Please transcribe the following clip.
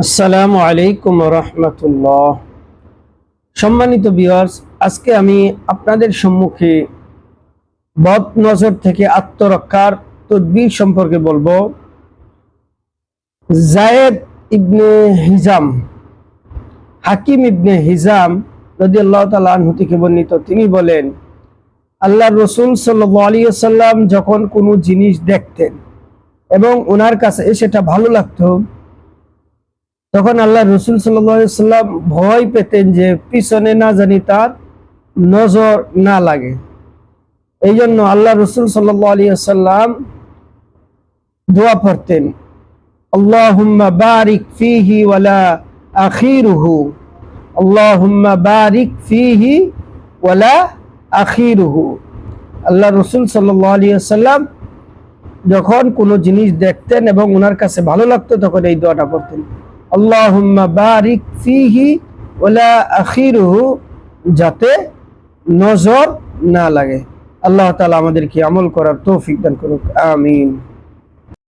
আসসালামু আলাইকুম রহমতুল্লাহ। সম্মানিত ভিউয়ার্স, আজকে আমি আপনাদের সম্মুখে বদ নজর থেকে আত্মরক্ষার তদবির সম্পর্কে বলবো। জায়েদ ইবনে হিজাম, হাকিম ইবনে হিজাম রাদিয়াল্লাহু তাআলা আনহু থেকে বর্ণিত, তিনি বলেন, আল্লাহর রাসূল সাল্লাল্লাহু আলাইহি ওয়াসাল্লাম যখন কোনো জিনিস দেখতেন এবং ওনার কাছে সেটা ভালো লাগতো, তখন আল্লাহ রসুল সাল্লাম ভয় পেতেন যে পিছনে না জানি তার নজর না লাগে। এই জন্য আল্লাহ রসুল সাল্লাম দোয়া পড়তেন, আল্লাহুম্মা বারিক ফিহি ওয়ালা আখিরুহু, আল্লাহুম্মা বারিক ফিহি ওয়ালা আখিরুহু। আল্লাহ রসুল সাল্লাম যখন কোনো জিনিস দেখতেন এবং ওনার কাছে ভালো লাগতো, তখন এই দোয়াটা পড়তেন, আল্লাহুম্মা বারিক ফিহি ওয়ালা আখিরুহু, যাতে নজর না লাগে। আল্লাহ তাআলা আমাদেরকে আমল করার তৌফিক দান করুক, আমিন।